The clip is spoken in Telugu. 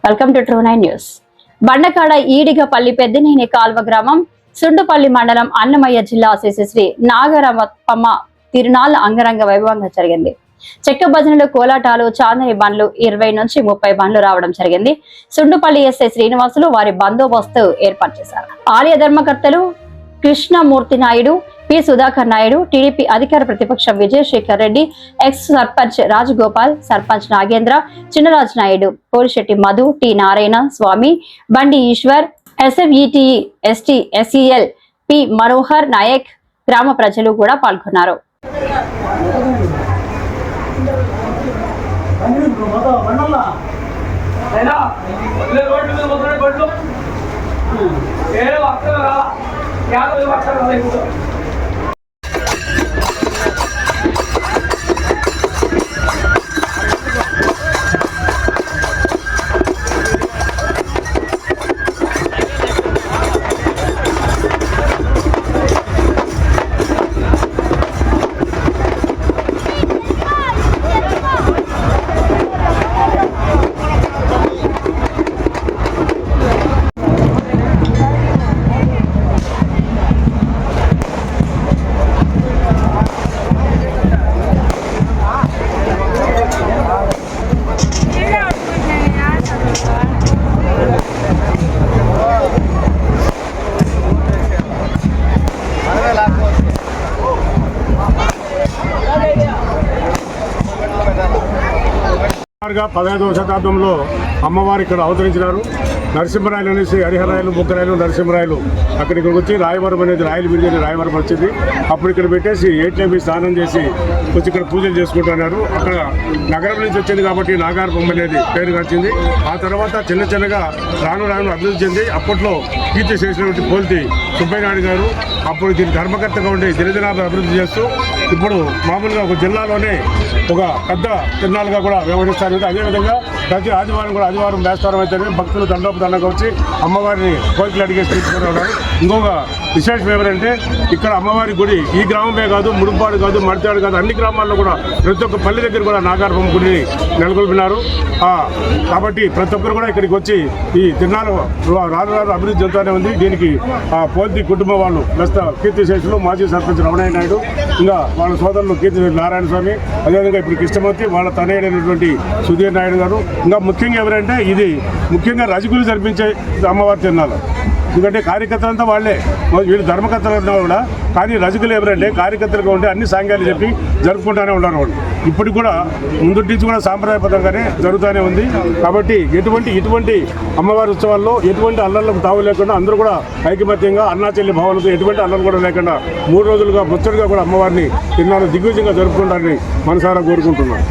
Welcome to true 9 news. Bandakada Edigapalli Peddineni Kalva గ్రామం సుండుపల్లి మండలం అన్నమయ్య జిల్లా శ్రీ నాగరమప్పమ్మ తిరునాళ్ల అంగరంగ వైభవంగా జరిగింది. చెక్క భజనలు, కోలాటాలు, చాందని బండ్లు 20 నుంచి 30 బండ్లు రావడం జరిగింది. సుండుపల్లి ఎస్ఐ శ్రీనివాసులు వారి బందోబస్తు ఏర్పాటు చేశారు. ఆలయ ధర్మకర్తలు కృష్ణమూర్తి నాయుడు, పి సుధాకర్ నాయుడు, టీడీపీ అధికార ప్రతిపక్షం విజయశేఖర్ రెడ్డి, ఎక్స్ సర్పంచ్ రాజగోపాల్, సర్పంచ్ నాగేంద్ర, చిన్నరాజు నాయుడు, పోలిశెట్టి మధు, టి నారాయణ స్వామి, బండి Eshwar, ఎస్ఎఫ్ఈటి, ST, SEL, P Manohar Naik, గ్రామ ప్రజలు కూడా పాల్గొన్నారు. గా 15వ శతాబ్దంలో అమ్మవారు ఇక్కడ అవతరించినారు. నరసింహరాయలు అనేసి హరిహరాయలు, బుక్కరాయలు, నరసింహరాయలు అక్కడికి వచ్చి రాయవరం అనేది రాయలు విడిచి రాయవరం వచ్చింది. అప్పుడు ఇక్కడ పెట్టేసి ఏట్లేమి స్నానం చేసి వచ్చి ఇక్కడ పూజలు చేసుకుంటున్నారు. అక్కడ నగరం నుంచి వచ్చింది కాబట్టి నాగార్పం అనేది పేరు వచ్చింది. ఆ తర్వాత చిన్నగా రాను అభివృద్ధి చెంది అప్పట్లో కీర్తి చేసినటువంటి పోల్తి సుబ్బయ్యనాయుడు గారు అప్పుడు దీని ధర్మకర్తగా ఉండి దినదినాలు అభివృద్ధి చేస్తూ ఇప్పుడు మామూలుగా ఒక జిల్లాలోనే ఒక పెద్ద తిరునాళ్ళుగా కూడా వ్యవహరిస్తారు. అదేవిధంగా ప్రతి ఆదివారం కూడా ఆదివారం వేస్తారం అయితే భక్తులు దండోపదండగా వచ్చి అమ్మవారిని కోరికలు అడిగేసి తీసుకుని ఉన్నారు. ఇంకొక విశేషం ఏమంటే ఇక్కడ అమ్మవారి గుడి ఈ గ్రామమే కాదు, ముడుపాడు కాదు, మడితాడు కాదు, అన్ని గ్రామాల్లో కూడా ప్రతి ఒక్క పల్లె దగ్గర కూడా నాగార్పం గుడిని నెలకొల్పినారు. కాబట్టి ప్రతి ఒక్కరు కూడా ఇక్కడికి వచ్చి ఈ తిరునాళ్ళు రాను అభివృద్ధి చెందుతూనే ఉంది. దీనికి పోల్తి కుటుంబం వాళ్ళు ప్రస్తుత కీర్తిశేషులు మాజీ సర్పంచ్ రమణయ్య నాయుడు, ఇంకా వాళ్ళ సోదరులు కీర్తిశేషులు నారాయణ స్వామి, అదేవిధంగా ఇప్పుడు కృష్ణమూర్తి, వాళ్ళ తనయుడైనటువంటి సుధీర్ నాయుడు గారు. ఇంకా ముఖ్యంగా ఎవరంటే ఇది ముఖ్యంగా రజకులు జరిపించే అమ్మవారి తిరునాళ్ళు. ఎందుకంటే కార్యకర్తలంతా వాళ్ళే, వీళ్ళు ధర్మకర్తలు ఉన్నా కూడా, కానీ రజకులు ఎవరంటే కార్యకర్తలుగా ఉంటే అన్ని సాంఘ్యాలు చెప్పి జరుపుకుంటూనే ఉన్నారు వాళ్ళు. ఇప్పటికి కూడా ముందు నుంచి కూడా సాంప్రదాయబద్ధంగానే జరుగుతూనే ఉంది. కాబట్టి ఇటువంటి అమ్మవారి ఉత్సవాల్లో ఎటువంటి అల్లర్లకు తావు లేకుండా అందరూ కూడా ఐకమత్యంగా అన్నాచెల్లి భావనతో ఎటువంటి అల్లర్లు కూడా లేకుండా 3 రోజులుగా ముచ్చటగా కూడా అమ్మవారిని తిరునాళ్ళు దిగ్విజయంగా జరుపుకుంటారని మనసారా కోరుకుంటున్నాం.